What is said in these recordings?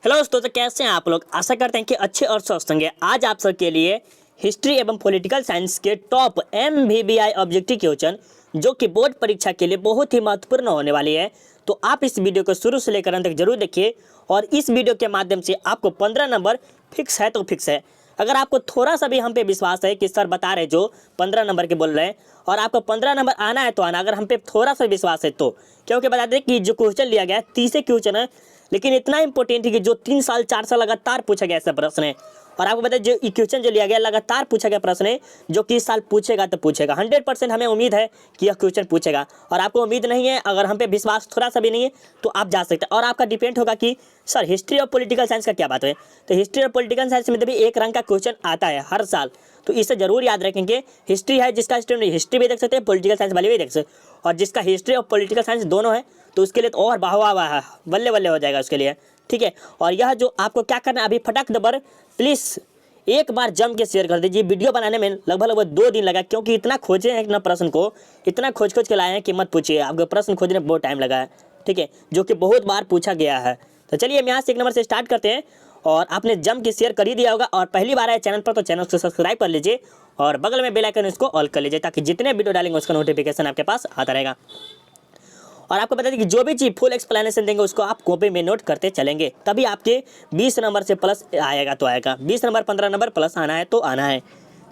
Hello दोस्तों, तो कैसे हैं आप लोग। आशा करते हैं कि अच्छे और स्वस्थ होंगे। आज आप सबके लिए हिस्ट्री एवं पॉलिटिकल साइंस के टॉप MVBI ऑब्जेक्टिव क्वेश्चन जो कि बोर्ड परीक्षा के लिए बहुत ही महत्वपूर्ण होने वाली है, तो आप इस वीडियो को शुरू से लेकर अंत तक जरूर देखिए। और इस वीडियो के माध्यम से आपको 15 नंबर फिक्स है तो फिक्स है। अगर आपको थोड़ा सा भी हम पे विश्वास है कि सर बता रहे जो 15 नंबर के बोल रहे हैं और आपको 15 नंबर आना है तो आना, अगर हम पे थोड़ा सा विश्वास है तो, क्योंकि बता दें कि जो क्वेश्चन लिया गया है 30 क्वेश्चन है, लेकिन इतना इंपॉर्टेंट है कि जो 3 साल 4 साल लगातार पूछा गया ऐसा प्रश्न है। और आपको पता है जो क्वेश्चन जो लिया गया लगातार पूछा गया प्रश्न है, जो कि इस साल पूछेगा तो पूछेगा। 100% हमें उम्मीद है कि यह क्वेश्चन पूछेगा। और आपको उम्मीद नहीं है, अगर हम पे विश्वास थोड़ा सा भी नहीं है तो आप जा सकते हैं। और आपका डिपेंड होगा कि सर हिस्ट्री और पॉलिटिकल साइंस का क्या बात है। तो हिस्ट्री और पॉलिटिकल साइंस में भी एक रंग का क्वेश्चन आता है हर साल, तो इसे जरूर याद रखेंगे। हिस्ट्री है जिसका हिस्ट्री भी देख सकते हैं, पॉलिटिकल साइंस वाले भी देख सकते हैं। और जिसका हिस्ट्री और पॉलिटिकल साइंस दोनों है तो उसके लिए तो और वाह बल्ले बल्ले हो जाएगा उसके लिए, ठीक है। और यह जो आपको क्या करना है अभी फटाक दबर प्लीज़ एक बार जम के शेयर कर दीजिए। वीडियो बनाने में लगभग 2 दिन लगा, क्योंकि इतना खोजे हैं ना प्रश्न को, इतना खोज के लाए हैं कि मत पूछिए। आपको प्रश्न खोजने में बहुत टाइम लगा है, ठीक है, जो कि बहुत बार पूछा गया है। तो चलिए हम यहाँ से 1 नंबर से स्टार्ट करते हैं। और आपने जम के शेयर कर ही दिया होगा, और पहली बार आए चैनल पर तो चैनल को सब्सक्राइब कर लीजिए और बगल में बेल आइकन इसको ऑल कर लीजिए, ताकि जितने वीडियो डालेंगे उसका नोटिफिकेशन आपके पास आता रहेगा। और आपको बता दें कि जो भी चीज़ फुल एक्सप्लेनेशन देंगे उसको आप कॉपी में नोट करते चलेंगे, तभी आपके 20 नंबर से प्लस आएगा तो आएगा। 20 नंबर 15 नंबर प्लस आना है तो आना है।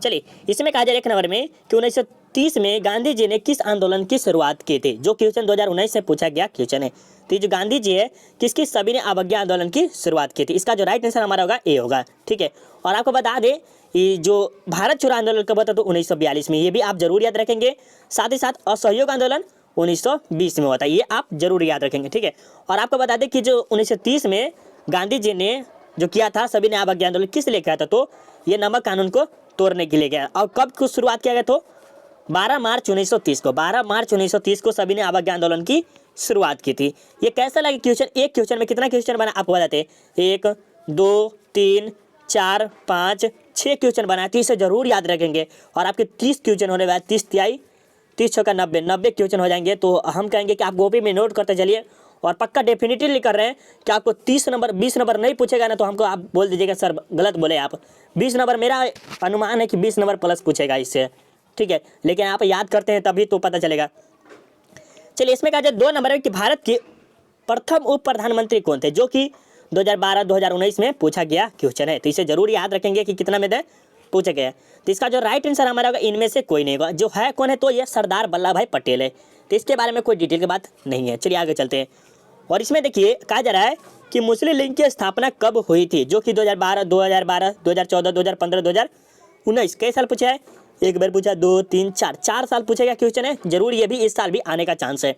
चलिए इसमें कहा जाए 1 नंबर में कि 1930 में गांधी जी ने किस आंदोलन की शुरुआत की थी, जो क्वेश्चन 2019 से पूछा गया क्वेश्चन है। तो ये जो गांधी जी है किसकी सविनय अवज्ञा आंदोलन की शुरुआत की थी, इसका जो राइट आंसर हमारा होगा ए होगा, ठीक है। और आपको बता दें कि जो भारत छोड़ो आंदोलन कब हुआ था तो 1942 में, ये भी आप जरूर याद रखेंगे। साथ ही साथ असहयोग आंदोलन 1920 में हुआ था, ये आप जरूर याद रखेंगे, ठीक है। और आपको बता दें कि जो 1930 में गांधी जी ने जो किया था सविनय अवज्ञा आंदोलन किस लिए किया था, तो ये नमक कानून को तोड़ने के लिए गया। और कब को शुरुआत किया गया तो 12 मार्च 1930 को, 12 मार्च 1930 को सविनय अवज्ञा आंदोलन की शुरुआत की थी। ये कैसा लगे क्वेश्चन, एक क्वेश्चन में कितना क्वेश्चन बना आपको बताते हैं, 1 2 3 4 5 6 क्वेश्चन बनाए, तो इसे जरूर याद रखेंगे। और आपके 30 क्वेश्चन होने वाले, 30 तिहाई 30 छक्का 90 क्वेश्चन हो जाएंगे। तो हम कहेंगे कि आप कॉपी में नोट करते चलिए, और पक्का डेफिनेटली कर रहे हैं कि आपको 30 नंबर 20 नंबर नहीं पूछेगा ना तो हमको आप बोल दीजिएगा सर गलत बोले आप। 20 नंबर मेरा अनुमान है कि 20 नंबर प्लस पूछेगा इससे, ठीक है, लेकिन आप याद करते हैं तभी तो पता चलेगा। चलिए इसमें कहा जाए 2 नंबर में कि भारत के प्रथम उप प्रधानमंत्री कौन थे, जो कि 2012-2019 में पूछा गया क्वेश्चन है। तो इसे जरूर याद रखेंगे कि कितना में दे पूछा गया है। तो इसका जो राइट आंसर हमारा होगा इनमें से कोई नहीं होगा। जो है कौन है तो ये सरदार वल्लभ भाई पटेल है। तो इसके बारे में कोई डिटेल की बात नहीं है। चलिए आगे चलते हैं। और इसमें देखिए कहा जा रहा है कि मुस्लिम लीग की स्थापना कब हुई थी, जो कि 2012, 2014, 2015, 2019 कई साल पूछा है, एक बार पूछा, 2 3 4 साल पूछा गया क्वेश्चन है। जरूर ये भी इस साल भी आने का चांस है,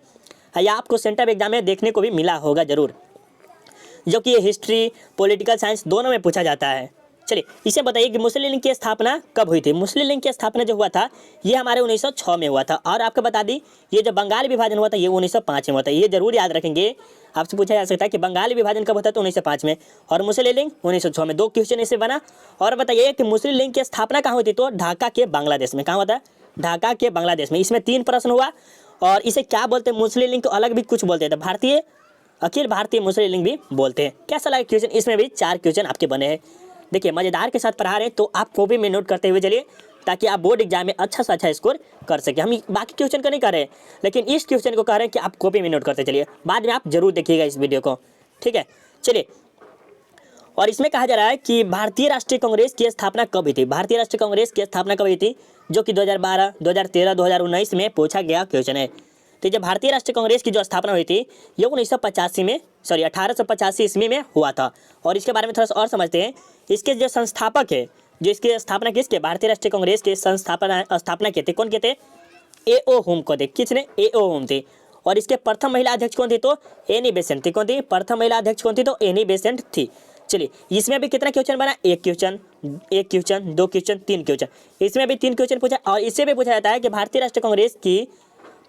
या आपको सेंटर एग्जाम में देखने को भी मिला होगा जरूर, जो कि हिस्ट्री पॉलिटिकल साइंस दोनों में पूछा जाता है। चलिए इसे बताइए कि मुस्लिम लीग की स्थापना कब हुई थी। मुस्लिम लीग की स्थापना जो हुआ था ये हमारे 1906 में हुआ था। और आपको बता दी ये जो बंगाल विभाजन हुआ था ये 1905 में हुआ था। ये जरूर याद रखेंगे, आपसे पूछा जा सकता है कि बंगाल विभाजन कब होता है तो 1905 में, और मुस्लिम लीग 1906 में। 2 क्वेश्चन इससे बना। और बताइए कि मुस्लिम लीग की स्थापना कहाँ हुई थी, तो ढाका के बांग्लादेश में। कहाँ होता है, ढाका के बांग्लादेश में। इसमें 3 प्रश्न हुआ। और इसे क्या बोलते हैं, मुस्लिम लीग को अलग भी कुछ बोलते हैं, भारतीय अखिल भारतीय मुस्लिम लीग भी बोलते हैं। कैसा लगा क्वेश्चन, इसमें भी 4 क्वेश्चन आपके बने हैं। देखिए मज़ेदार के साथ पढ़ा रहे हैं तो आप कॉपी में नोट करते हुए चलिए, ताकि आप बोर्ड एग्जाम में अच्छा से अच्छा स्कोर कर सके। हम बाकी क्वेश्चन का नहीं कर रहे हैं, लेकिन इस क्वेश्चन को कह रहे हैं कि आप कॉपी में नोट करते चलिए। बाद में आप जरूर देखिएगा इस वीडियो को, ठीक है। चलिए और इसमें कहा जा रहा है कि भारतीय राष्ट्रीय कांग्रेस की स्थापना कब हुई थी। भारतीय राष्ट्रीय कांग्रेस की स्थापना कब हुई थी, जो कि 2012, 2013, 2019 में पूछा गया क्वेश्चन है। तो जब भारतीय राष्ट्रीय कांग्रेस की जो स्थापना हुई थी ये 1985 में 1885 ईस्वी में हुआ था। और इसके बारे में थोड़ा सा और समझते हैं। इसके जो संस्थापक है, जो इसकी स्थापना किसके, भारतीय राष्ट्रीय कांग्रेस के स्थापना किए थे, कौन कहते, A.O. होम को थे। किसने, A.O. होम थे। और इसके प्रथम महिला अध्यक्ष कौन थी, तो एनी बेसेंट थी। कौन थी, प्रथम महिला अध्यक्ष कौन थी, तो एनी बेसेंट थी। चलिए इसमें भी कितना क्वेश्चन बना, 1 क्वेश्चन, 2 क्वेश्चन, 3 क्वेश्चन। इसमें भी 3 क्वेश्चन पूछा। और इससे भी पूछा जाता है कि भारतीय राष्ट्रीय कांग्रेस की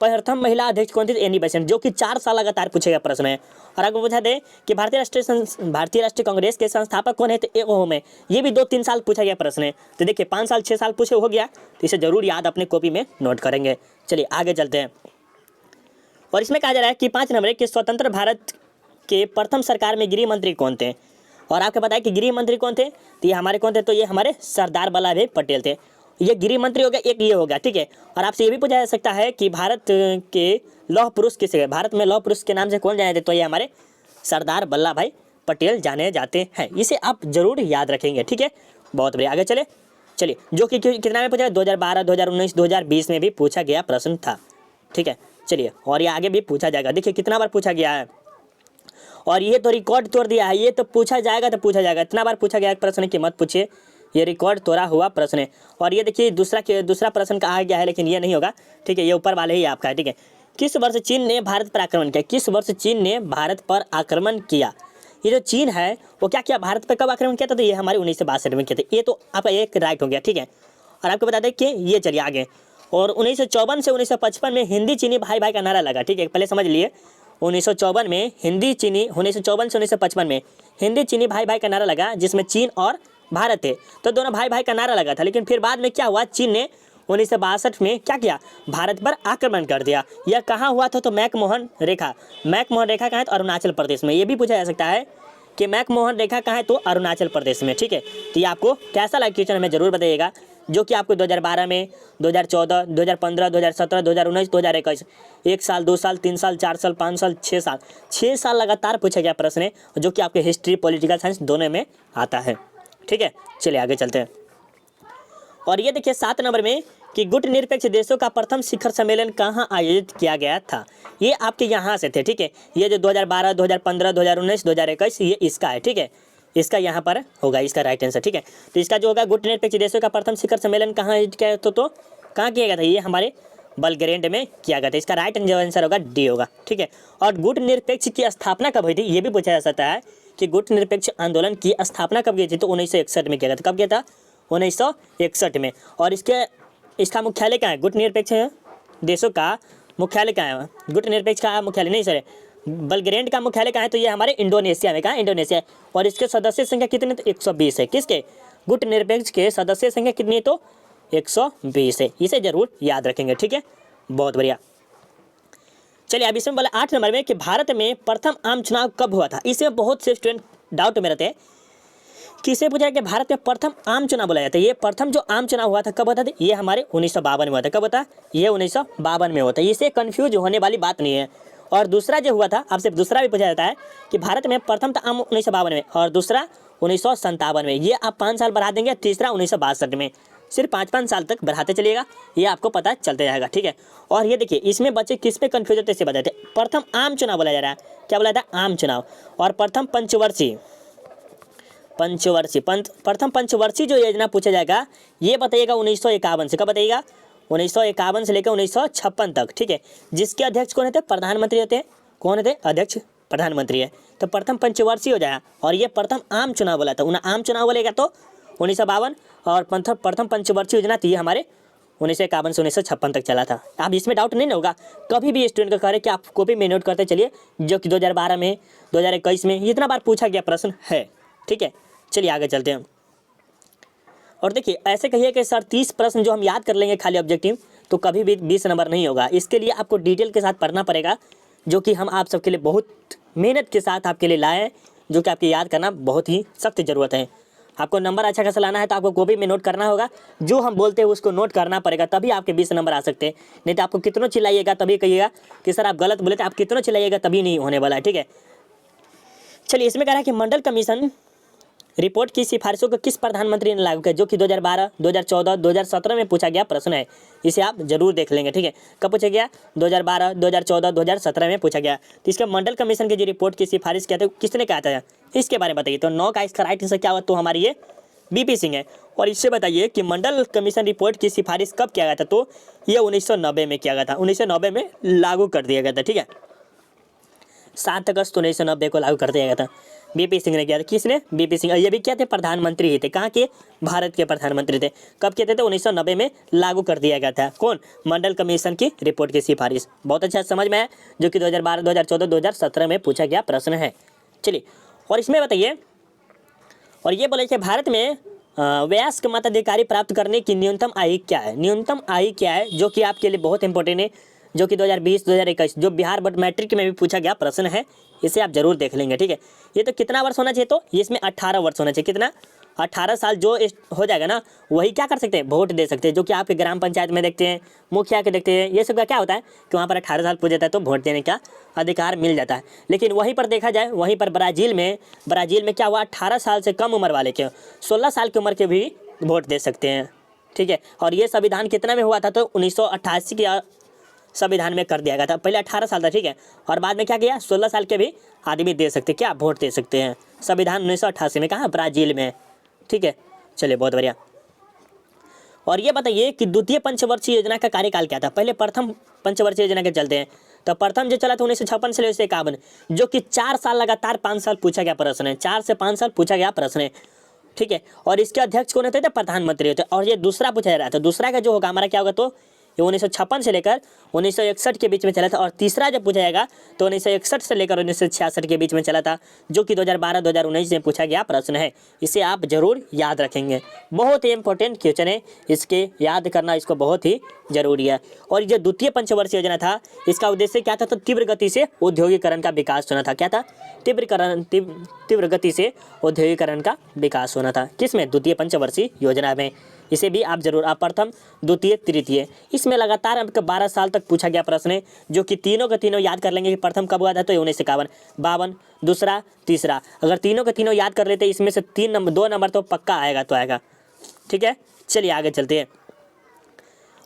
प्रथम महिला अध्यक्ष कौन थी, एनी बेसेंट, जो कि 4 साल लगातार पूछे गया प्रश्न है। और आपको पूछा दे कि भारतीय राष्ट्रीय कांग्रेस के संस्थापक कौन है, तो A.O. होम है। ये भी 2-3 साल पूछा गया प्रश्न है। तो देखिए 5 साल 6 साल पूछे हो गया, तो इसे जरूर याद अपने कॉपी में नोट करेंगे। चलिए आगे चलते हैं। और इसमें कहा जा रहा है कि 5 नंबर के स्वतंत्र भारत के प्रथम सरकार में गृह मंत्री कौन थे। और आपको पता है कि गृह मंत्री कौन थे, तो ये हमारे कौन थे, तो ये हमारे सरदार वल्लभ भाई पटेल थे। ये गृह मंत्री हो गया, एक ये हो गया, ठीक है। और आपसे ये भी पूछा जा सकता है कि भारत के लौह पुरुष किसे गए, भारत में लौह पुरुष के नाम से कौन जाने थे, तो ये हमारे सरदार वल्लभ भाई पटेल जाने जाते हैं। इसे आप जरूर याद रखेंगे, ठीक है। बहुत बढ़िया, आगे चलिए जो कि कितना में पूछा, 2012, 2019, 2020 में भी पूछा गया प्रश्न था, ठीक है। चलिए, और ये आगे भी पूछा जाएगा, देखिए कितना बार पूछा गया है, और ये तो रिकॉर्ड तोड़ दिया है, ये तो पूछा जाएगा तो पूछा जाएगा, इतना बार पूछा गया प्रश्न की मत पूछिए, ये रिकॉर्ड तोड़ा हुआ प्रश्न है। और ये देखिए दूसरा प्रश्न का आ गया है, लेकिन ये नहीं होगा, ठीक है, ये ऊपर वाले ही आपका है, ठीक है। किस वर्ष चीन ने भारत पर आक्रमण किया, किस वर्ष चीन ने भारत पर आक्रमण किया। ये जो चीन है वो क्या किया, भारत पर कब आक्रमण किया था, तो ये हमारे 1962 में किए थे। ये तो आपका एक राइट हो गया, ठीक है। और आपको बता दें कि ये चलिए आगे, और 1954 से 1955 में हिंदी चीनी भाई भाई का नारा लगा, ठीक है, पहले समझ लिए। 1954 में हिंदी चीनी, 1954 से 1955 में हिंदी चीनी भाई भाई का नारा लगा, जिसमें चीन और भारत थे, तो दोनों भाई भाई का नारा लगा था। लेकिन फिर बाद में क्या हुआ, चीन ने 1962 में क्या किया, भारत पर आक्रमण कर दिया। यह कहाँ हुआ था, तो मैकमोहन रेखा कहाँ है, तो अरुणाचल प्रदेश में। ये भी पूछा जा सकता है कि मैकमोहन रेखा कहाँ है, तो अरुणाचल प्रदेश में, ठीक है। तो ये आपको कैसा लगा क्वेश्चन हमें जरूर बताइएगा, जो कि आपको 2012 में, 2014, 2015, 2017, 2019, 2021, 1 साल, 2 साल, 3 साल, 4 साल, 5 साल, 6 साल लगातार पूछा गया प्रश्न है, जो कि आपके हिस्ट्री, पॉलिटिकल साइंस दोनों में आता है, ठीक है। चलिए आगे चलते हैं। और ये देखिए 7 नंबर में कि गुट निरपेक्ष देशों का प्रथम शिखर सम्मेलन कहाँ आयोजित किया गया था। ये आपके यहाँ से थे, ठीक है। ये जो 2012, 2015, 2019, 2021 ये इसका है, ठीक है। इसका यहाँ पर होगा, इसका राइट आंसर, ठीक है। तो इसका जो होगा, गुट निरपेक्ष देशों का प्रथम शिखर सम्मेलन कहाँ आयोजित किया, तो कहाँ किया गया था, ये हमारे बल्गेरेंड में किया गया था। इसका राइट आंसर होगा डी होगा, ठीक है। और गुट निरपेक्ष की स्थापना कब हुई थी, ये भी पूछा जा सकता है कि गुट निरपेक्ष आंदोलन की स्थापना कब की थी, तो 1961 में किया गया था। कब किया था, 1961 में। और इसका मुख्यालय कहाँ है, गुट निरपेक्ष देशों का मुख्यालय कहाँ है, गुट निरपेक्ष का मुख्यालय नहीं सर, बल्गेरेंड का मुख्यालय कहाँ है, तो ये हमारे इंडोनेशिया में, कहाँ, इंडोनेशिया। और इसके सदस्य संख्या कितनी, तो 120 है। किसके, गुट निरपेक्ष के सदस्य संख्या कितनी है, तो 120 है। इसे जरूर याद रखेंगे, ठीक है। बहुत बढ़िया। चलिए अब इसमें बोला 8 नंबर में कि भारत में प्रथम आम चुनाव कब हुआ था। इसमें बहुत से स्टूडेंट डाउट में रहते हैं कि इसे पूछा कि भारत में प्रथम आम चुनाव बोला जाता है। ये प्रथम जो आम चुनाव हुआ था कब होता था, ये हमारे 1952 में हुआ था। कब होता, ये 1952 में होता है। इसे कन्फ्यूज होने वाली बात नहीं है। और दूसरा जो हुआ था, आपसे दूसरा भी पूछा जाता है कि भारत में प्रथम था आम 1952 में, और दूसरा 1957 में। ये आप 5 साल बढ़ा देंगे। तीसरा 1962 में। सिर्फ 5-5 साल तक बढ़ाते चलिएगा, ये आपको पता चलते जाएगा, ठीक है। और ये देखिए इसमें बच्चे किस पे कन्फ्यूज होते हैं, इसे बताते हैं। प्रथम आम चुनाव बोला जा रहा है, क्या बोला था, आम चुनाव। और प्रथम पंचवर्षीय प्रथम पंचवर्षीय जो योजना पूछा जाएगा, ये बताइएगा 1951 से। कब बताइएगा, 1951 से लेकर 1956 तक, ठीक है। जिसके अध्यक्ष कौन होते, प्रधानमंत्री होते हैं। कौन होते, अध्यक्ष प्रधानमंत्री है। तो प्रथम पंचवर्षीय हो जाएगा। और ये प्रथम आम चुनाव बोला था, आम चुनाव बोलेगा तो 1952। और प्रथम पंचवर्षीय योजना थी हमारे 1951 से 1956 तक चला था। अब इसमें डाउट नहीं होगा, कभी भी स्टूडेंट का कह रहे कि आप कॉपी में नोट करते चलिए, जो कि 2012 में, 2021 में इतना बार पूछा गया प्रश्न है, ठीक है। चलिए आगे चलते हैं। और देखिए ऐसे कहिए कि सर 30 प्रश्न जो हम याद कर लेंगे खाली ऑब्जेक्टिव, तो कभी भी 20 नंबर नहीं होगा। इसके लिए आपको डिटेल के साथ पढ़ना पड़ेगा, जो कि हम आप सबके लिए बहुत मेहनत के साथ आपके लिए लाए हैं, जो कि आपके याद करना बहुत ही सख्त ज़रूरत है। आपको नंबर अच्छा खासा लाना है तो आपको कॉपी में नोट करना होगा, जो हम बोलते हैं उसको नोट करना पड़ेगा, तभी आपके 20 नंबर आ सकते हैं। नहीं तो आपको कितनों चिल्लाइएगा तभी कहिएगा कि सर आप गलत बोले थे, आप कितनों चिल्लाइएगा तभी नहीं होने वाला है, ठीक है। चलिए इसमें कह रहा है कि मंडल कमीशन रिपोर्ट की सिफारिशों को किस प्रधानमंत्री ने लागू किया, जो कि 2012, 2014, 2017 में पूछा गया प्रश्न है। इसे आप जरूर देख लेंगे, ठीक है। कब पूछा गया, 2012, 2014, 2017 में पूछा गया। तो इसका मंडल कमीशन की जो रिपोर्ट की सिफारिश किया था, किसने कहा था, इसके बारे में बताइए। तो 9 का इसका राइट आंसर क्या हुआ, तो हमारी ये बीपी सिंह है। और इससे बताइए कि मंडल कमीशन रिपोर्ट की सिफारिश कब किया गया था, तो ये 1990 में किया गया था। 1990 में लागू कर दिया गया था, ठीक है। 7 अगस्त 1990 को लागू कर दिया गया था। बीपी सिंह ने किया था। किसने, बीपी सिंह। ये भी क्या थे, प्रधानमंत्री ही थे। कहाँ के, भारत के प्रधानमंत्री थे। कब किए थे, 1990 में लागू कर दिया गया था। कौन, मंडल कमीशन की रिपोर्ट की सिफारिश। बहुत अच्छा समझ में है, जो कि 2012, 2014, 2017 में पूछा गया प्रश्न है। चलिए और इसमें बताइए, और ये बोले कि भारत में वयस्क मताधिकारी प्राप्त करने की न्यूनतम आयु क्या है। न्यूनतम आयु क्या है, जो कि आपके लिए बहुत इंपॉर्टेंट है, जो कि 2020, 2021 जो बिहार बोर्ड मैट्रिक में भी पूछा गया प्रश्न है। इसे आप जरूर देख लेंगे, ठीक है। ये तो कितना वर्ष होना चाहिए, तो ये इसमें 18 वर्ष होना चाहिए। कितना? 18 साल जो हो जाएगा ना, वही क्या कर सकते हैं, वोट दे सकते हैं। जो कि आपके ग्राम पंचायत में देखते हैं, मुखिया के देखते हैं, ये सब का क्या होता है कि वहाँ पर 18 साल पूरा जाता है तो वोट देने का अधिकार मिल जाता है। लेकिन वहीं पर देखा जाए, वहीं पर ब्राज़ील में क्या हुआ, 18 साल से कम उम्र वाले के 16 साल की उम्र के भी वोट दे सकते हैं, ठीक है। और ये संविधान कितना में हुआ था, तो 1988 के संविधान में कर दिया गया था। पहले 18 साल था, ठीक है, और बाद में क्या किया, 16 साल के भी आदमी दे सकते, क्या वोट दे सकते हैं। संविधान 1988 में, कहाँ, ब्राज़ील में, ठीक है। चलिए, बहुत बढ़िया। और ये बताइए कि द्वितीय पंचवर्षीय योजना का कार्यकाल क्या था। पहले प्रथम पंचवर्षीय योजना के चलते हैं, तो प्रथम जो चला था 1956 से 1951, जो कि 4 साल लगातार 5 साल पूछा गया प्रश्न है, 4 से 5 साल पूछा गया प्रश्न है, ठीक है। और इसके अध्यक्ष कौन होते थे, प्रधानमंत्री होते। और ये दूसरा पूछा जा रहा था, दूसरा का जो होगा हमारा क्या होगा, तो ये 1956 से लेकर 1961 के बीच में चला था। और तीसरा जब पूछा जाएगा तो 1961 से लेकर 1966 के बीच में चला था, जो कि 2012-2019 में पूछा गया प्रश्न है। इसे आप जरूर याद रखेंगे, बहुत ही इंपॉर्टेंट क्वेश्चन है, इसके याद करना इसको बहुत ही जरूरी है। और ये द्वितीय पंचवर्षीय योजना था, इसका उद्देश्य क्या था, तो तीव्र गति से औद्योगिकरण का विकास होना था। क्या था, तीव्र गति से औद्योगिकरण का विकास होना था। किसमें, द्वितीय पंचवर्षीय योजना में। इसे भी आप जरूर, आप प्रथम, द्वितीय, तृतीय, इसमें लगातार आपका 12 साल तक पूछा गया प्रश्न है, जो कि तीनों के तीनों याद कर लेंगे कि प्रथम कब हुआ था, तो 1951, 52, दूसरा, तीसरा। अगर तीनों के तीनों याद कर लेते, इसमें से 2 नंबर तो पक्का आएगा, तो आएगा, ठीक है। चलिए आगे चलते हैं।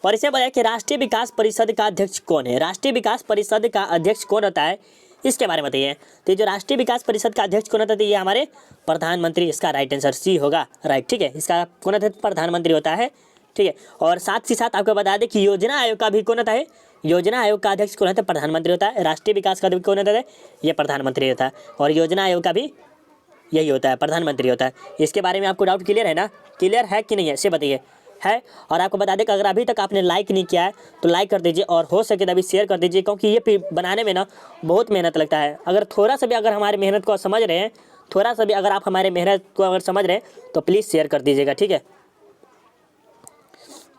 और इसे बताया कि राष्ट्रीय विकास परिषद का अध्यक्ष कौन है। राष्ट्रीय विकास परिषद का अध्यक्ष कौन होता है, इसके बारे में बताइए। तो जो राष्ट्रीय विकास परिषद का अध्यक्ष कौन होता है, ये हमारे प्रधानमंत्री, इसका राइट आंसर सी होगा, राइट, ठीक है। इसका कौन होता है, प्रधानमंत्री होता है, ठीक है। और साथ ही साथ आपको बता दें कि योजना आयोग का भी कौन होता है, योजना आयोग का अध्यक्ष कौन होता है, प्रधानमंत्री होता है। राष्ट्रीय विकास का कौन होता है, ये प्रधानमंत्री होता है। और योजना आयोग का भी यही होता है, प्रधानमंत्री होता है। इसके बारे में आपको डाउट क्लियर है ना, क्लियर है कि नहीं है, इसे बताइए, है। और आपको बता दें कि अगर अभी तक आपने लाइक नहीं किया है तो लाइक कर दीजिए, और हो सके तो अभी शेयर कर दीजिए, क्योंकि ये बनाने में ना बहुत मेहनत लगता है। अगर थोड़ा सा भी अगर हमारी मेहनत को समझ रहे हैं, थोड़ा सा भी अगर आप हमारे मेहनत को अगर समझ रहे हैं तो प्लीज़ शेयर कर दीजिएगा, ठीक है।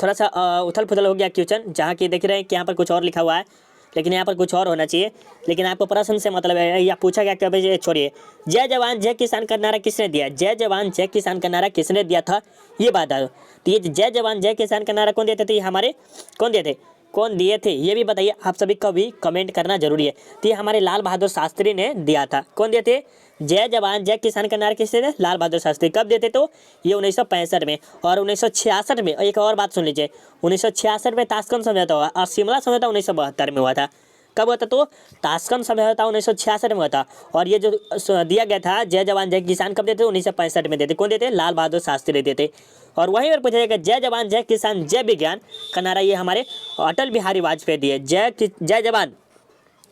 थोड़ा सा उथल पुथल हो गया क्वेश्चन, जहाँ की देख रहे हैं कि यहाँ पर कुछ और लिखा हुआ है, लेकिन यहाँ पर कुछ और होना चाहिए। लेकिन आपको प्रश्न से मतलब है, या पूछा गया कि भाई छोड़िए, जय जवान जय किसान का नारा किसने दिया, जय जवान जय किसान का नारा किसने दिया था, ये बात है। तो ये जय जवान जय किसान का नारा कौन देते थे, ये हमारे कौन दिए थे, ये भी बताइए। आप सभी को भी कमेंट करना जरूरी है। तो ये हमारे लाल बहादुर शास्त्री ने दिया था। कौन दिए थे, जय जवान जय किसान का नारा किसने थे, लाल बहादुर शास्त्री। कब देते, तो ये 1965 में। और 1966 में, एक और बात सुन लीजिए, 1966 में ताशकंद समझौता हुआ, और शिमला समझौता 1972 में हुआ था। कब हुआ था, तो ताशकंद समझौता 1966 में हुआ था। और ये जो दिया गया था जय जवान जय किसान, कब देते, 1965 में देते। कौन देते, लाल बहादुर शास्त्री देते। और वहीं पर पूछा जाएगा जय जवान जय किसान जय विज्ञान का नारा ये हमारे अटल बिहारी वाजपेयी दिए। जय जवान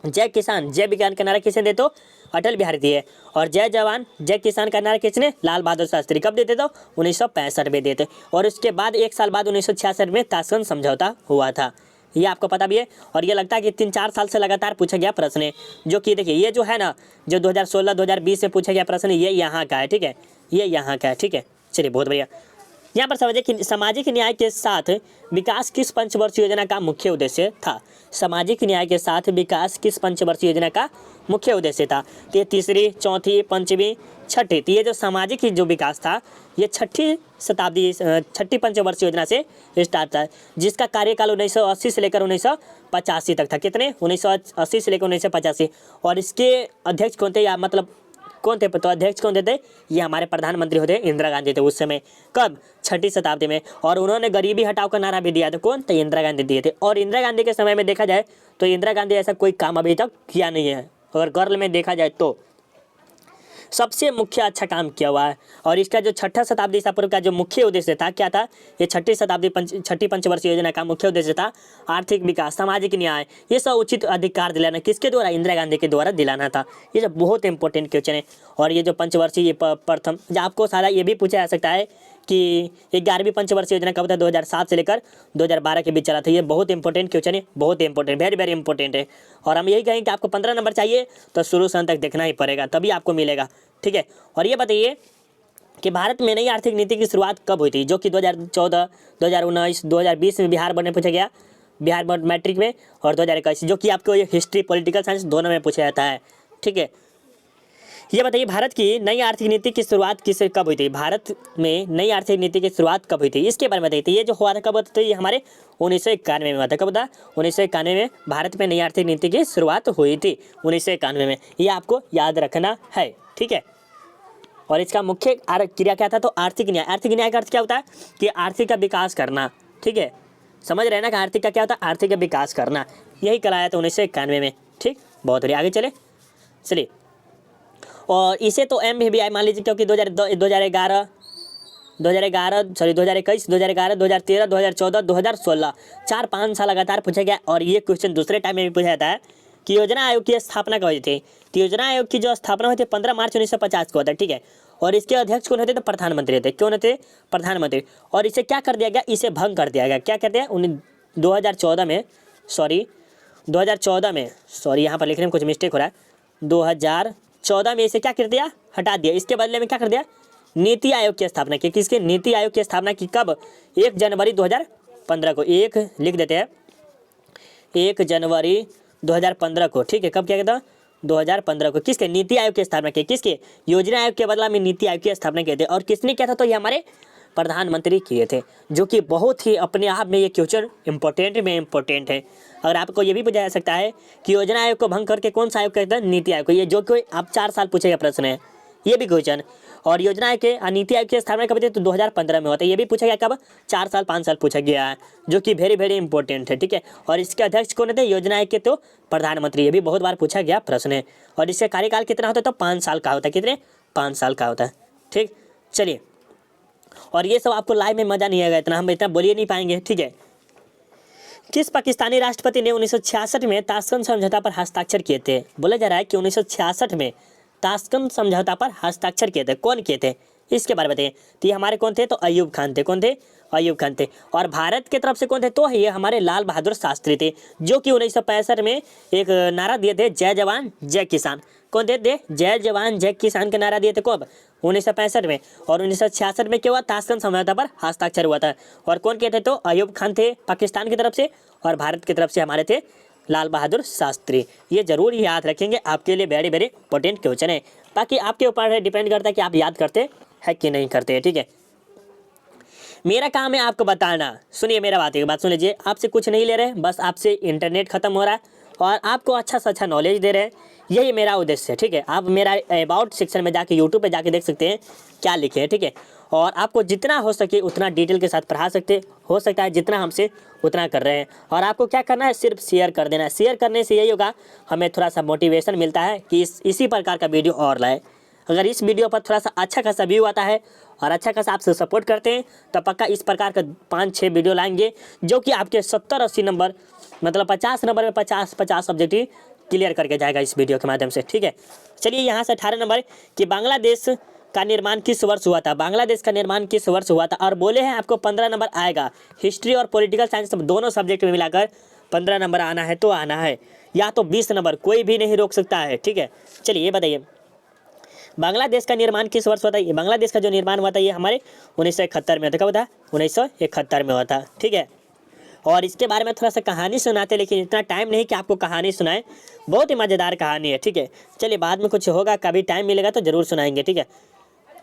जय किसान जय विज्ञान का नारा किसने दे, तो अटल बिहारी दिए। और जय जवान जय किसान का नारा किसने, लाल बहादुर शास्त्री। कब देते, तो 1965 में देते। और उसके बाद 1 साल बाद 1966 में ताशकंद समझौता हुआ था। ये आपको पता भी है। और ये लगता है कि 3-4 साल से लगातार पूछा गया प्रश्न है, जो कि देखिए ये जो है ना, जो 2016-2020 में पूछा गया प्रश्न, ये यहाँ का है, ठीक है, ये यहाँ का है, ठीक है। चलिए, बहुत बढ़िया। यहाँ पर समझिए कि सामाजिक न्याय के साथ विकास किस पंचवर्षीय योजना का मुख्य उद्देश्य था। सामाजिक न्याय के साथ विकास किस पंचवर्षीय योजना का मुख्य उद्देश्य था। तो ये तीसरी, चौथी, पंचवीं, छठी, तो ये जो सामाजिक जो विकास था, ये छठी पंचवर्षीय योजना से स्टार्ट था, जिसका कार्यकाल 1980 से लेकर 1985 तक था। कितने, 1980 से लेकर 1985। और इसके अध्यक्ष कौन थे, या मतलब कौन थे, तो अध्यक्ष कौन थे, ये हमारे प्रधानमंत्री होते इंदिरा गांधी थे उस समय। कब, 6वीं शताब्दी में। और उन्होंने गरीबी हटाओ का नारा भी दिया था। कौन, तो इंदिरा गांधी दिए थे। और इंदिरा गांधी के समय में देखा जाए तो इंदिरा गांधी ऐसा कोई काम अभी तक किया नहीं है, अगर गर्ल में देखा जाए तो सबसे मुख्य अच्छा काम किया हुआ है। और इसका जो 6ठी शताब्दी ईसा पूर्व का जो मुख्य उद्देश्य था, क्या था, ये छठी पंचवर्षीय योजना का मुख्य उद्देश्य था आर्थिक विकास, सामाजिक न्याय, ये सब उचित अधिकार दिलाना। किसके द्वारा, इंदिरा गांधी के द्वारा दिलाना था। ये जो बहुत इंपॉर्टेंट क्वेश्चन है। और ये जो पंचवर्षीय, ये प्रथम, जो आपको सारा ये भी पूछा जा सकता है कि 11वीं पंचवर्षीय योजना कब था, 2007 से लेकर 2012 के बीच चला था। ये बहुत इंपॉर्टेंट क्वेश्चन है, बहुत इंपॉर्टेंट, वेरी वेरी इंपॉर्टेंट है। और हम यही कहेंगे कि आपको 15 नंबर चाहिए तो शुरू से अंत तक देखना ही पड़ेगा, तभी आपको मिलेगा, ठीक है। और ये बताइए कि भारत में नई आर्थिक नीति की शुरुआत कब हुई थी, जो कि 2014, 2019, 2020 में बिहार बोर्ड में पूछा गया, बिहार बोर्ड मैट्रिक में, और 2021, जो कि आपको ये हिस्ट्री, पॉलिटिकल साइंस दोनों में पूछा जाता है, ठीक है। ये बताइए भारत की नई आर्थिक नीति की शुरुआत कब हुई थी? भारत में नई आर्थिक नीति की शुरुआत कब हुई थी, इसके बारे में बताइए। ये जो हुआ था कब हुआ था? तो ये हमारे 1991 में हुआ था। कब था? 1991 में भारत में नई आर्थिक नीति की शुरुआत हुई थी 1991 में। ये आपको याद रखना है, ठीक है। और इसका मुख्य क्रिया क्या था? तो आर्थिक न्याय। आर्थिक न्याय का अर्थ क्या होता है? कि आर्थिक का विकास करना, ठीक है। समझ रहे हैं ना कि आर्थिक का क्या होता है? आर्थिक का विकास करना। यही कराया था 1991 में, ठीक। बहुत बढ़िया, आगे चले। और इसे तो MBBI मान लीजिए, क्योंकि 2011 2011 2021 2011 2013 2014 2016 4-5 साल लगातार पूछा गया। और ये क्वेश्चन दूसरे टाइम में भी पूछा जाता है कि योजना आयोग की स्थापना कब हुई थी? तो योजना आयोग की जो स्थापना हुई थी 15 मार्च 1950 को होता है, ठीक है। और इसके अध्यक्ष कौन होते? तो प्रधानमंत्री थे। कौन होते? प्रधानमंत्री। और इसे क्या कर दिया गया? इसे भंग कर दिया गया। क्या कर दिया? 2014 में, सॉरी यहाँ पर लिखने में कुछ मिस्टेक हो रहा है। 2014 में इसे क्या कर दिया? हटा दिया। इसके बदले में क्या कर दिया? नीति आयोग की स्थापना की। किसके? नीति आयोग की स्थापना की। कब? 1 जनवरी 2015 को। एक लिख देते हैं, 1 जनवरी 2015 को, ठीक है। कब किया गया था? 2015 को। किसके? नीति आयोग की स्थापना की। किसके? योजना आयोग के बदला में नीति आयोग की स्थापना किए थे। और किसने किया था? तो ये हमारे प्रधानमंत्री किए थे, जो कि बहुत ही अपने आप में ये क्वेश्चन इम्पोर्टेंट है। अगर आपको ये भी पूछा जा सकता है कि योजना आयोग को भंग करके कौन सा आयोग कहते हैं? नीति आयोग को। ये जो कोई आप 4 साल पूछेगा प्रश्न है, ये भी क्वेश्चन। और योजना आयोग के नीति आयोग की स्थापना कब थी? तो 2015 में होता है। ये भी पूछा गया कब? 4 साल 5 साल पूछा गया है, जो कि वेरी इंपॉर्टेंट है, ठीक है। और इसके अध्यक्ष कौन थे? योजना आयोग के तो प्रधानमंत्री। ये भी बहुत बार पूछा गया प्रश्न है। और इसका कार्यकाल कितना होता है? तो 5 साल का होता है। कितने? 5 साल का होता है, ठीक। चलिए, और ये सब आपको लाइव में मजा नहीं आएगा, इतना हम इतना बोलिए नहीं पाएंगे, ठीक है। किस पाकिस्तानी राष्ट्रपति ने 1966 में ताशकंद समझौता पर हस्ताक्षर किए थे? बोला जा रहा है कि 1966 में ताशकंद समझौता पर हस्ताक्षर किए थे। कौन किए थे? इसके बारे में बताइए। तो ये हमारे कौन थे? तो अयूब खान थे। कौन थे? अयूब खान थे। और भारत की तरफ से कौन थे? तो ये हमारे लाल बहादुर शास्त्री थे, जो कि 1965 में एक नारा दिए थे, जय जवान जय किसान। कौन थे? जय जवान जय किसान का नारा दिए थे। कब? 1965 में। और 1966 में क्या हुआ? ताशकंद समझौता पर हस्ताक्षर हुआ था। और कौन किए थे? तो अयूब खान थे पाकिस्तान की तरफ से, और भारत की तरफ से हमारे थे लाल बहादुर शास्त्री। ये जरूर याद रखेंगे, आपके लिए वेरी इंपॉर्टेंट क्वेश्चन है। बाकी आपके ऊपर डिपेंड करता है कि आप याद करते हैं कि नहीं करते हैं, ठीक है। मेरा काम है आपको बताना। सुनिए मेरा बात सुन लीजिए। आपसे कुछ नहीं ले रहे, बस आपसे इंटरनेट खत्म हो रहा है और आपको अच्छा से अच्छा नॉलेज दे रहे हैं। यही मेरा उद्देश्य है, ठीक है। आप मेरा अबाउट सेक्शन में जाके यूट्यूब पे जाके देख सकते हैं क्या लिखे हैं, ठीक है। और आपको जितना हो सके उतना डिटेल के साथ पढ़ा सकते हो सकता है, जितना हमसे उतना कर रहे हैं। और आपको क्या करना है? सिर्फ शेयर कर देना है। शेयर करने से यही होगा, हमें थोड़ा सा मोटिवेशन मिलता है कि इसी प्रकार का वीडियो और लाए। अगर इस वीडियो पर थोड़ा सा अच्छा खासा व्यू आता है और अच्छा खासा आप सपोर्ट करते हैं, तो पक्का इस प्रकार का 5-6 वीडियो लाएंगे, जो कि आपके 70-80 नंबर, मतलब 50 नंबर में 50 ऑब्जेक्टिव क्लियर करके जाएगा इस वीडियो के माध्यम से, ठीक है। चलिए यहाँ से 18 नंबर कि बांग्लादेश का निर्माण किस वर्ष हुआ था? बांग्लादेश का निर्माण किस वर्ष हुआ था? और बोले हैं आपको 15 नंबर आएगा। हिस्ट्री और पॉलिटिकल साइंस दोनों सब्जेक्ट में मिलाकर 15 नंबर आना है तो आना है, या तो 20 नंबर, कोई भी नहीं रोक सकता है, ठीक है। चलिए ये बताइए, बांग्लादेश का निर्माण किस वर्ष हुआ था? ये बांग्लादेश का जो निर्माण हुआ था ये हमारे 1971 में होता। कब था? 1971 में हुआ था, ठीक है। और इसके बारे में थोड़ा सा कहानी सुनाते, लेकिन इतना टाइम नहीं कि आपको कहानी सुनाए। बहुत ही मज़ेदार कहानी है, ठीक है। चलिए बाद में कुछ होगा, कभी टाइम मिलेगा तो ज़रूर सुनाएंगे, ठीक है।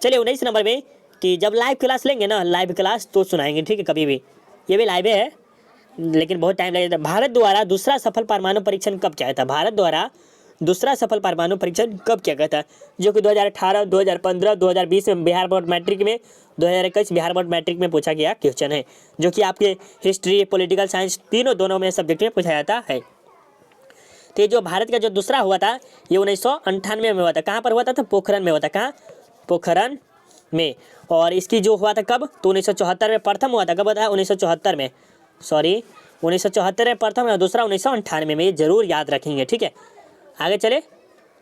चलिए 19 नंबर में कि जब लाइव क्लास लेंगे ना, लाइव क्लास तो सुनाएंगे, ठीक है। कभी भी, ये भी लाइव है लेकिन बहुत टाइम लगेगा। भारत द्वारा दूसरा सफल परमाणु परीक्षण कब किया था? भारत द्वारा दूसरा सफल परमाणु परीक्षण कब किया गया था? जो कि 2018, 2015, 2020 में बिहार बोर्ड मैट्रिक में, 2021 बिहार बोर्ड मैट्रिक में पूछा गया क्वेश्चन है, जो कि आपके हिस्ट्री, पॉलिटिकल साइंस दोनों में सब्जेक्ट में पूछा जाता है। तो जो भारत का जो दूसरा हुआ था ये 1998 में हुआ था। कहाँ पर हुआ था? तो पोखरण में हुआ था। कहाँ? पोखरण में। और इसकी जो हुआ था कब? तो 1974 में प्रथम हुआ था। कब हुआ था? 1974 में, 1974 में प्रथम और दूसरा 1998 में। ये जरूर याद रखेंगे, ठीक है। आगे चले,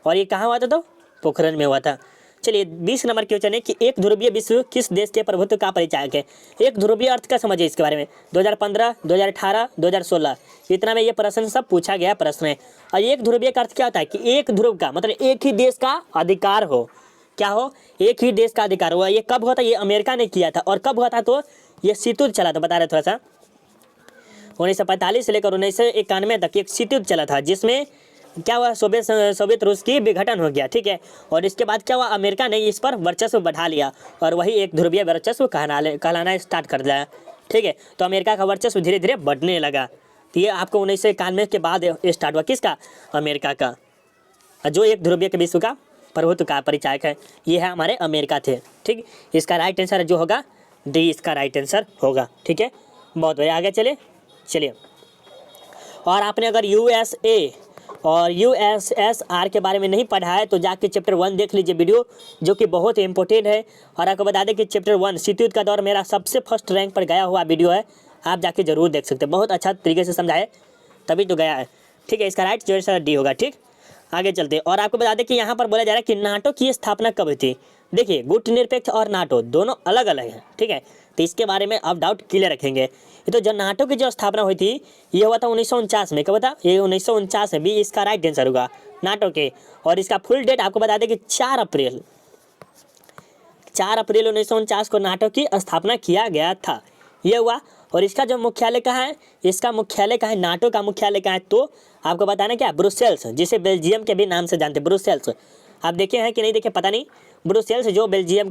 और ये कहाँ हुआ था? तो पोखरण में हुआ था। चलिए 20 नंबर क्वेश्चन है कि एक ध्रुवीय विश्व किस देश के प्रभुत्व का परिचायक है? एक ध्रुवीय अर्थ का समझिए इसके बारे में। 2015, 2018, 2016 इतना में ये प्रश्न सब पूछा गया प्रश्न है। और एक ध्रुवीय का अर्थ क्या होता है? कि एक ध्रुव का मतलब एक ही देश का अधिकार हो। क्या हो? एक ही देश का अधिकार हुआ। ये कब हुआ था? ये अमेरिका ने किया था। और कब हुआ था? तो ये शीत युद्ध चला था, बता रहे थोड़ा सा। 1945 से लेकर 1991 तक एक शीत युद्ध चला था, जिसमें क्या हुआ, सोवियत रूस की विघटन हो गया, ठीक है। और इसके बाद क्या हुआ, अमेरिका ने इस पर वर्चस्व बढ़ा लिया और वही एक ध्रुवीय वर्चस्व कहलाना स्टार्ट कर दिया, ठीक है। तो अमेरिका का वर्चस्व धीरे धीरे बढ़ने लगा। तो ये आपको 1991 के बाद स्टार्ट हुआ, किसका, अमेरिका का, जो एक ध्रुवीय के विश्व का प्रभुत्व का परिचायक है, ये है हमारे अमेरिका थे, ठीक। इसका राइट आंसर जो होगा डी, इसका राइट आंसर होगा, ठीक है। बहुत बढ़िया, आगे चलिए। और आपने अगर यूएसए और यूएसएसआर के बारे में नहीं पढ़ा है तो जाके चैप्टर 1 देख लीजिए वीडियो, जो कि बहुत ही इंपॉर्टेंट है। और आपको बता दें कि चैप्टर 1 शीत युद्ध का दौर मेरा सबसे फर्स्ट रैंक पर गया हुआ वीडियो है, आप जाके जरूर देख सकते हैं, बहुत अच्छा तरीके से समझाए तभी तो गया है, ठीक है। इसका राइट जो है डी होगा, ठीक। आगे चलते हैं। और आपको बता दें कि यहाँ पर बोला जा रहा है कि नाटो की स्थापना कब हुई थी। देखिए, गुटनिरपेक्ष और नाटो दोनों अलग अलग हैं, ठीक है। तो इसके बारे में आप डाउट क्लियर रखेंगे। ये तो जो नाटो की जो स्थापना हुई थी ये हुआ था 1949 में, कब था, ये 1949 है, बी इसका राइट आंसर होगा नाटो के। और इसका फुल डेट आपको बता दें कि 4 अप्रैल 1949 को नाटो की स्थापना किया गया था, ये हुआ। और इसका जो मुख्यालय कहाँ है, इसका मुख्यालय कहाँ है, नाटो का मुख्यालय कहाँ है, तो आपको बताना क्या, ब्रुसेल्स, जिसे बेल्जियम के भी नाम से जानते हैं, ब्रुसेल्स। आप देखे हैं कि नहीं देखे पता नहीं, ब्रुसेल्स जो बेल्जियम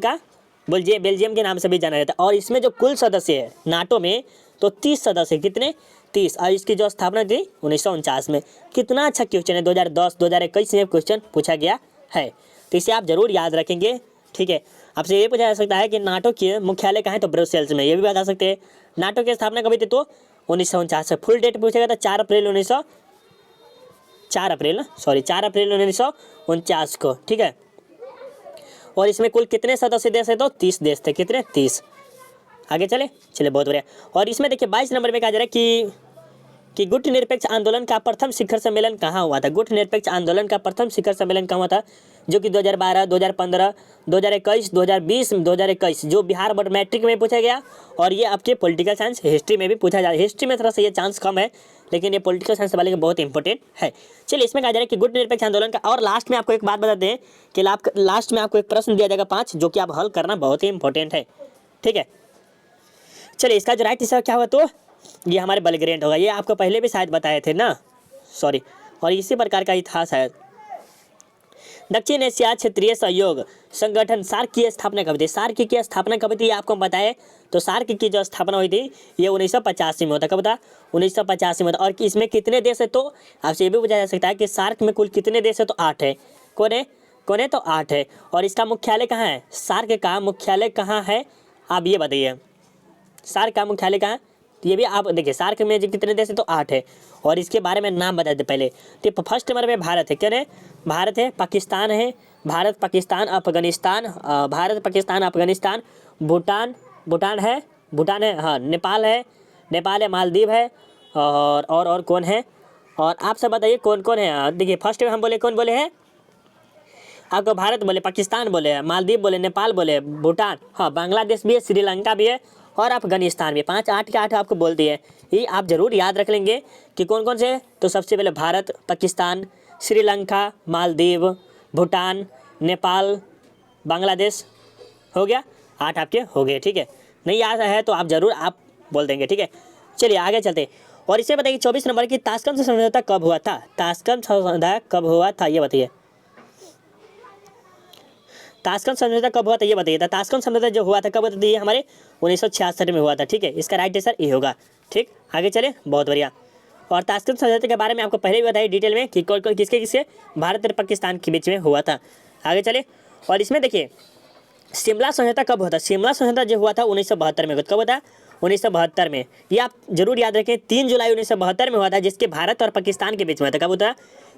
के नाम से भी जाना जाता है। और इसमें जो कुल सदस्य है नाटो में, तो 30 सदस्य, कितने, 30। और इसकी जो स्थापना थी 1949 में। कितना अच्छा क्वेश्चन है, 2010 2021 में क्वेश्चन पूछा गया है, तो इसे आप जरूर याद रखेंगे, ठीक है। आपसे ये पूछा जा सकता है कि नाटो के मुख्यालय कहाँ है, तो ब्रुसेल्स में, ये भी बता सकते हैं। नाटो की स्थापना कभी थी, तो 1949 से। फुल डेट पूछा गया था 4 अप्रैल 1949 को, ठीक है। और इसमें कुल कितने सदस्य देश है, तो 30 देश थे, कितने, 30। आगे चले बहुत बढ़िया। और इसमें देखिए 22 नंबर में कहा जा रहा है कि गुटनिरपेक्ष आंदोलन का प्रथम शिखर सम्मेलन कहाँ हुआ था। गुटनिरपेक्ष आंदोलन का प्रथम शिखर सम्मेलन कहाँ हुआ था, जो कि 2012 2015 2021 2020 2021 जो बिहार बोर्ड मैट्रिक में पूछा गया। और ये आपके पॉलिटिकल साइंस हिस्ट्री में भी पूछा जा रहा है। हिस्ट्री में थोड़ा सा ये चांस कम है, लेकिन ये पॉलिटिकल साइंस वाले का बहुत इंपॉर्टेंट है। चलिए, इसमें कहा जा रहा है कि गुटनिरपेक्ष आंदोलन का। और लास्ट में आपको एक बात बताते हैं कि लास्ट में आपको एक प्रश्न दिया जाएगा 5, जो कि आप हल करना बहुत ही इंपॉर्टेंट है, ठीक है। चलिए, इसका जो राइट आंसर क्या हुआ, तो ये हमारे बेलग्रेड होगा। ये आपको पहले भी शायद बताए थे ना, सॉरी। और इसी प्रकार का ही था शायद। दक्षिण एशिया क्षेत्रीय सहयोग संगठन सार्क की स्थापना कब थी। सार्क की स्थापना कब थी आपको बताए, तो सार्क की जो स्थापना हुई थी ये 1985 में होता। कब था, 1985 में होता। और इसमें कितने देश है, तो आपसे ये भी पूछा जा सकता है कि सार्क में कुल कितने देश है, तो 8 है। कौन है, तो 8 है। और इसका मुख्यालय कहाँ है, सार्क का मुख्यालय कहाँ है, आप ये बताइए। सार्क का मुख्यालय कहाँ है, तो ये भी आप देखिए, सार्क में जो कितने देश है, तो 8 है। और इसके बारे में नाम बता देते पहले। तो फर्स्ट नंबर में भारत है, क्या है, भारत है, पाकिस्तान है, भारत पाकिस्तान अफगानिस्तान, भूटान है, हाँ, नेपाल है, मालदीव है, और कौन है, और आप सब बताइए कौन कौन है। देखिए, फर्स्ट में हम बोले, कौन बोले हैं, आपको भारत बोले, पाकिस्तान बोले, मालदीव बोले, नेपाल बोले, भूटान, हाँ, बांग्लादेश भी है, श्रीलंका भी है, और अफगानिस्तान भी। 5 8 के 8 आपको बोल दिए। ये आप जरूर याद रख लेंगे कि कौन कौन से। तो सबसे पहले भारत, पाकिस्तान, श्रीलंका, मालदीव, भूटान, नेपाल, बांग्लादेश, हो गया 8 आपके हो गए, ठीक है। नहीं याद है तो आप जरूर आप बोल देंगे, ठीक है। चलिए आगे चलते। और इसे बताइए 24 नंबर की ताशकंद समझौता कब हुआ था। ताशकंद समझौता कब हुआ था, ये बताइए। ताशकंद समझौता कब हुआ था, ये बताइए। ताशकंद समझौता जो हुआ था कब हुआ था, ये हमारे 1966 में हुआ था, ठीक है। इसका राइट आंसर ये होगा, ठीक। आगे चले, बहुत बढ़िया। और ताशकंद समझौते के बारे में आपको पहले भी बताइए डिटेल में कि कौन कौन किसके भारत और पाकिस्तान के बीच में हुआ था। आगे चले। और इसमें देखिए, शिमला समझौता कब हुआ था। शिमला समझौता जो हुआ था 1972 में। कब हुआ था, 1972 में। ये आप जरूर याद रखें, 3 जुलाई 1972 में हुआ था, जिसके भारत और पाकिस्तान के बीच में था। कब होता,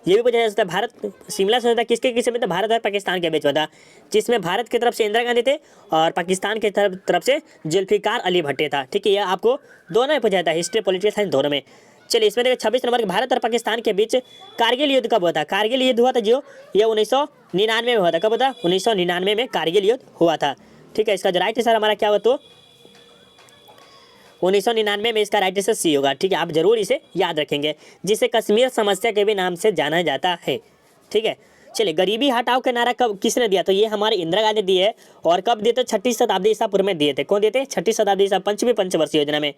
ये भी पूछा जा सकता है। शिमला समझौता किसके में था, भारत और पाकिस्तान के बीच में था, जिसमें भारत की तरफ से इंदिरा गांधी थे और पाकिस्तान की तरफ से जुल्फिकार अली भट्टे था, ठीक है। यह आपको दोनों में पूछा जाता है, हिस्ट्री पॉलिटिकल साइंस दोनों में। चलिए, इसमें देखिए 26 नंबर, भारत और पाकिस्तान के बीच कारगिल युद्ध कब हुआ था। कारगिल युद्ध हुआ था जो ये 1999 में हुआ था। कब हुआ था, 1999 में कारगिल युद्ध हुआ था, ठीक है। इसका जो राइट आंसर हमारा क्या हुआ, तो 1999 में इसका राइट आंसर सी होगा, ठीक है। आप जरूर इसे याद रखेंगे, जिसे कश्मीर समस्या के भी नाम से जाना जाता है, ठीक है। चलिए, गरीबी हटाओ का नारा कब किसने दिया, तो ये हमारे इंदिरा गांधी दिए है। और कब दिए थे, 6ठी शताब्दी ईसा पूर्व में दिए थे। कौन दिए थे, 6ठी शताब्दी ईसा पंचवीं पंचवर्षीय योजना में,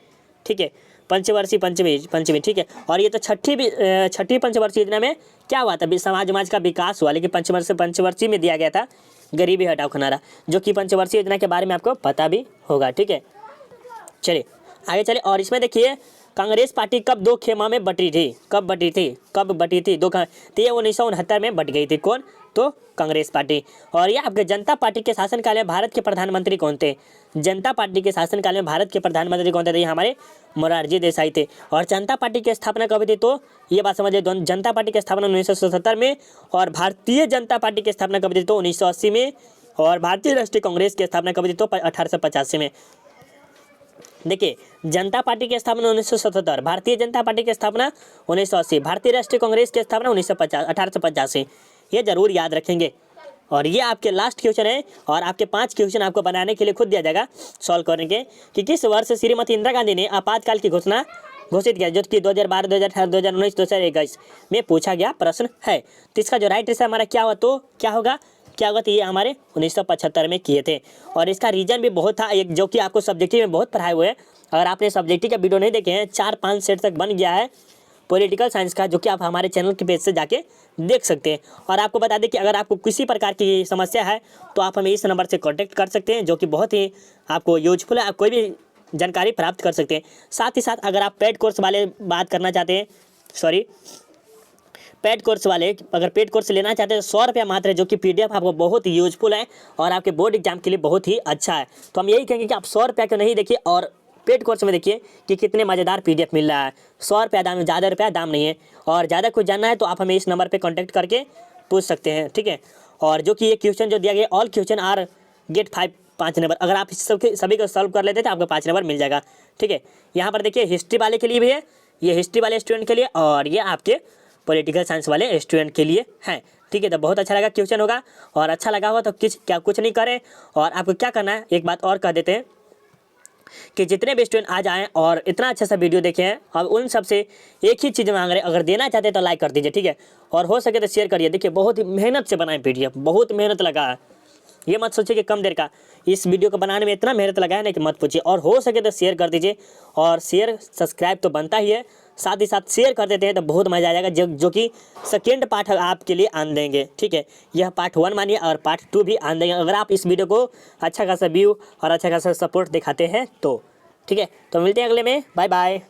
ठीक है। पंचवर्षीय पंचमी ठीक है। और ये तो छठी पंचवर्षीय योजना में क्या हुआ था, समाज का विकास हुआ, लेकिन पंचवर्षीय में दिया गया था गरीबी हटाओ खनारा, जो कि पंचवर्षीय योजना के बारे में आपको पता भी होगा। ठीक है, चलिए आगे चले। और इसमें देखिए कांग्रेस पार्टी कब दो खेमा में बटी थी, कब बटी थी दो तो ये 1969 में बट गई थी। कौन, तो कांग्रेस पार्टी। और ये आपके जनता पार्टी के शासनकाल में भारत के प्रधानमंत्री कौन थे, जनता पार्टी के शासनकाल में भारत के प्रधानमंत्री कौन थे, ये हमारे मोरारजी देसाई थे। और जनता पार्टी की स्थापना कब थी, तो ये बात समझिए, जनता पार्टी की स्थापना 1977 में, और भारतीय जनता पार्टी की स्थापना कब थी, तो 1980 में, और भारतीय राष्ट्रीय कांग्रेस की स्थापना कब थी, तो 1885 में। देखिए जनता पार्टी की स्थापना 1977, भारतीय जनता पार्टी की स्थापना 1980, भारतीय राष्ट्रीय कांग्रेस की स्थापना 1885। ये जरूर याद रखेंगे। और ये आपके लास्ट क्वेश्चन है, और आपके 5 क्वेश्चन आपको बनाने के लिए खुद दिया जाएगा सॉल्व करने के, कि किस वर्ष श्रीमती इंदिरा गांधी ने आपातकाल की घोषणा घोषित किया, जो कि 2012, 2018, 2019, 2021 में पूछा गया प्रश्न है। तो इसका जो राइट आंसर हमारा क्या हुआ, तो क्या होगा, तो ये हमारे 1975 में किए थे। और इसका रीजन भी बहुत था, एक जो कि आपको सब्जेक्टिव में बहुत पढ़ाए हुए हैं। अगर आपने सब्जेक्टिव का वीडियो नहीं देखे हैं, 4-5 सेट तक बन गया है पॉलिटिकल साइंस का, जो कि आप हमारे चैनल के पेज से जाके देख सकते हैं। और आपको बता दें कि अगर आपको किसी प्रकार की समस्या है तो आप हमें इस नंबर से कॉन्टैक्ट कर सकते हैं, जो कि बहुत ही आपको यूजफुल है, आप कोई भी जानकारी प्राप्त कर सकते हैं। साथ ही साथ अगर आप पेड कोर्स वाले बात करना चाहते हैं, पेड कोर्स वाले अगर पेड कोर्स लेना चाहते हैं तो 100 रुपया मात्र है, जो कि PDF आपको बहुत ही यूजफुल है और आपके बोर्ड एग्जाम के लिए बहुत ही अच्छा है। तो हम यही कहेंगे कि आप 100 रुपया क्यों नहीं देखिए, और पेड कोर्स में देखिए कि कितने मज़ेदार PDF मिल रहा है। 100 रुपया दाम, ज़्यादा रुपया दाम नहीं है। और ज़्यादा कुछ जानना है तो आप हमें इस नंबर पर कॉन्टैक्ट करके पूछ सकते हैं। ठीक है, और जो कि ये क्वेश्चन जो दिया गया, all question are get 5 number, अगर आप सभी को सॉल्व कर लेते हैं तो आपको 5 नंबर मिल जाएगा। ठीक है, यहाँ पर देखिए हिस्ट्री वाले के लिए भी है, ये हिस्ट्री वाले स्टूडेंट के लिए, और ये आपके पॉलिटिकल साइंस वाले स्टूडेंट के लिए हैं। ठीक है, तो बहुत अच्छा लगा क्वेश्चन होगा, और अच्छा लगा हुआ तो कुछ नहीं करें, और आपको क्या करना है, एक बात और कह देते हैं कि जितने भी स्टूडेंट आ जाएं और इतना अच्छा सा वीडियो देखे हैं, अब उन सब से एक ही चीज़ मांग रहे हैं, अगर देना चाहते हैं तो लाइक कर दीजिए। ठीक है, और हो सके तो शेयर करिए। देखिए बहुत ही मेहनत से बनाए PDF, बहुत मेहनत लगा है, ये मत सोचिए कि कम देर का, इस वीडियो को बनाने में इतना मेहनत लगा है ना कि मत पूछिए। और हो सके तो शेयर कर दीजिए, और शेयर सब्सक्राइब तो बनता ही है, साथ ही साथ शेयर कर देते हैं तो बहुत मज़ा आ जाएगा, जो कि सेकेंड पार्ट आपके लिए आन देंगे। ठीक है, यह पार्ट 1 मानिए, और पार्ट 2 भी आन देंगे, अगर आप इस वीडियो को अच्छा खासा व्यू और अच्छा खासा सपोर्ट दिखाते हैं तो। ठीक है, तो मिलते हैं अगले में, बाय बाय।